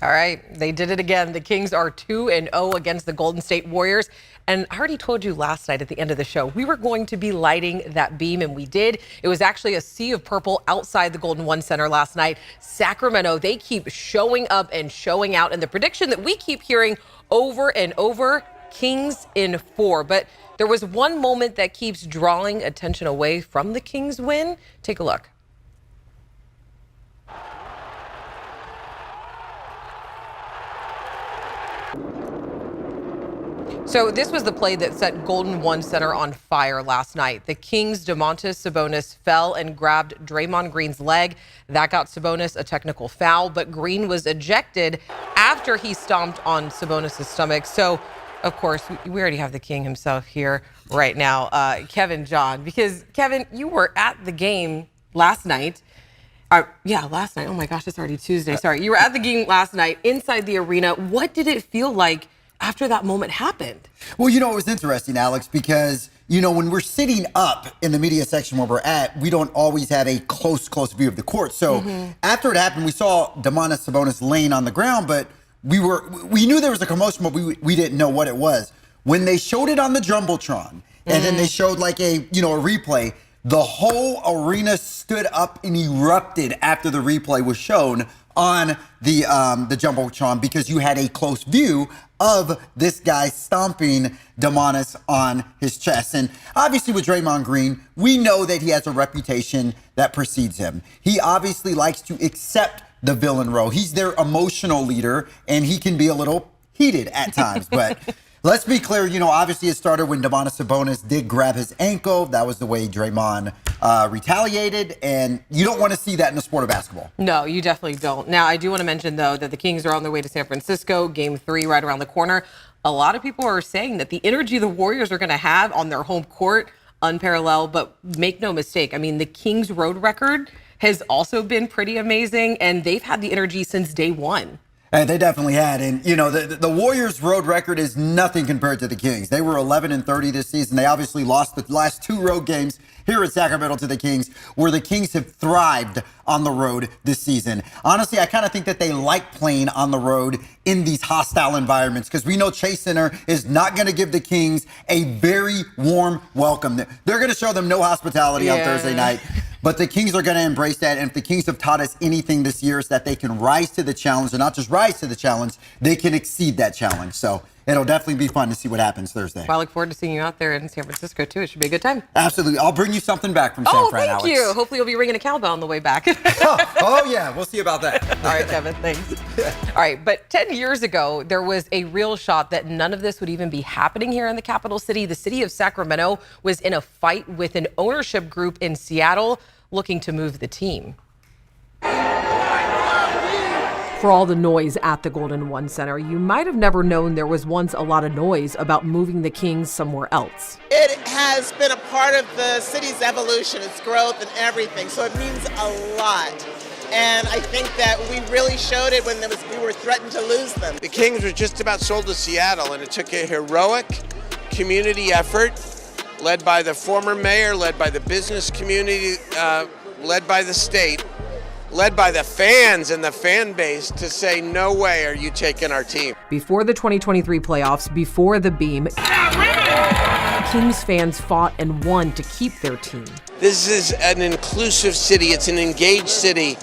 All right, they did it again. The Kings are 2-0 against the Golden State Warriors. And I already told you last night at the end of the show, we were going to be lighting that beam, and we did. It was actually a sea of purple outside the Golden One Center last night. Sacramento, they keep showing up and showing out. And the prediction that we keep hearing over and over, Kings in 4. But there was one moment that keeps drawing attention away from the Kings win. Take a look. So this was the play that set Golden One Center on fire last night. The Kings' Domantas Sabonis fell and grabbed Draymond Green's leg. That got Sabonis a technical foul, but Green was ejected after he stomped on Sabonis' stomach. So, of course, we already have the King himself here right now, Kevin John, because, Kevin, you were at the game last night. Last night. Oh, my gosh, it's already Tuesday. Sorry. You were at the game last night inside the arena. What did it feel like after that moment happened? Well, it was interesting, Alex, because, when we're sitting up in the media section where we're at, we don't always have a close view of the court. So after it happened, we saw Domantas Sabonis laying on the ground, but we knew there was a commotion, but we didn't know what it was. When they showed it on the Jumbotron, and then they showed like a replay, the whole arena stood up and erupted after the replay was shown on the Jumbotron, because you had a close view of this guy stomping Domantas on his chest. And obviously with Draymond Green, we know that he has a reputation that precedes him. He obviously likes to accept the villain role. He's their emotional leader, and he can be a little heated at times. But let's be clear, obviously it started when Domantas Sabonis did grab his ankle. That was the way Draymond retaliated, and you don't want to see that in the sport of basketball. No, you definitely don't. Now, I do want to mention, though, that the Kings are on their way to San Francisco, Game 3 right around the corner. A lot of people are saying that the energy the Warriors are going to have on their home court, unparalleled, but make no mistake, the Kings' road record has also been pretty amazing, and they've had the energy since day one. And they definitely had. And, the Warriors' road record is nothing compared to the Kings. They were 11-30 this season. They obviously lost the last 2 road games here in Sacramento to the Kings, where the Kings have thrived on the road this season. Honestly, I kind of think that they like playing on the road in these hostile environments, because we know Chase Center is not going to give the Kings a very warm welcome. They're going to show them no hospitality on Thursday night. But the Kings are going to embrace that. And if the Kings have taught us anything this year, is that they can rise to the challenge, and not just rise to the challenge, they can exceed that challenge. So it'll definitely be fun to see what happens Thursday. Well, I look forward to seeing you out there in San Francisco, too. It should be a good time. Absolutely. I'll bring you something back from San Fran, Alex. Oh, thank you. Hopefully you'll be ringing a cowbell on the way back. yeah. We'll see about that. All right, Kevin. Thanks. All right. But 10 years ago, there was a real shot that none of this would even be happening here in the capital city. The city of Sacramento was in a fight with an ownership group in Seattle looking to move the team. For all the noise at the Golden One Center, you might have never known there was once a lot of noise about moving the Kings somewhere else. It has been a part of the city's evolution, its growth and everything, so it means a lot. And I think that we really showed it when we were threatened to lose them. The Kings were just about sold to Seattle, and it took a heroic community effort led by the former mayor, led by the business community, led by the state, led by the fans and the fan base to say, no way are you taking our team. Before the 2023 playoffs, before the beam, Kings fans fought and won to keep their team. This is an inclusive city. It's an engaged city,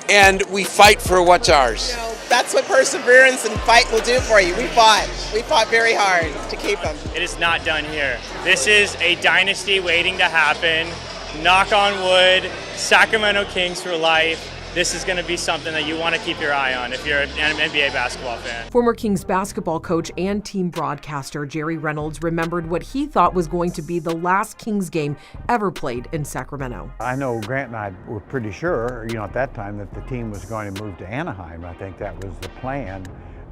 and we fight for what's ours. That's what perseverance and fight will do for you. We fought very hard to keep them. It is not done here. This is a dynasty waiting to happen. Knock on wood, Sacramento Kings for life. This is going to be something that you want to keep your eye on if you're an NBA basketball fan. Former Kings basketball coach and team broadcaster Jerry Reynolds remembered what he thought was going to be the last Kings game ever played in Sacramento. I know Grant and I were pretty sure, at that time, that the team was going to move to Anaheim. I think that was the plan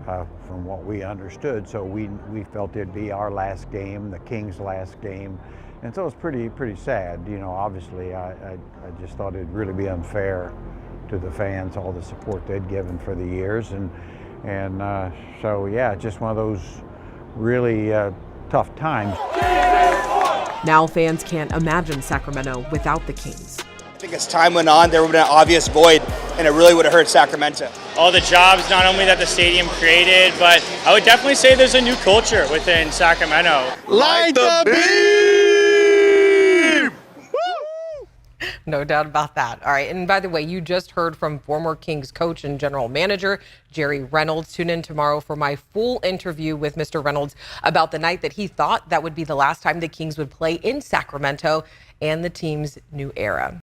from what we understood. So we felt it'd be our last game, the Kings' last game. And so it was pretty sad. Obviously, I just thought it'd really be unfair to the fans, all the support they'd given for the years, and so yeah, just one of those really tough times. Now fans can't imagine Sacramento without the Kings. I think as time went on, there would have been an obvious void, and it really would have hurt Sacramento. all the jobs, not only that the stadium created, but I would definitely say there's a new culture within Sacramento. Light the beam! No doubt about that. All right. And by the way, you just heard from former Kings coach and general manager Jerry Reynolds. Tune in tomorrow for my full interview with Mr. Reynolds about the night that he thought that would be the last time the Kings would play in Sacramento and the team's new era.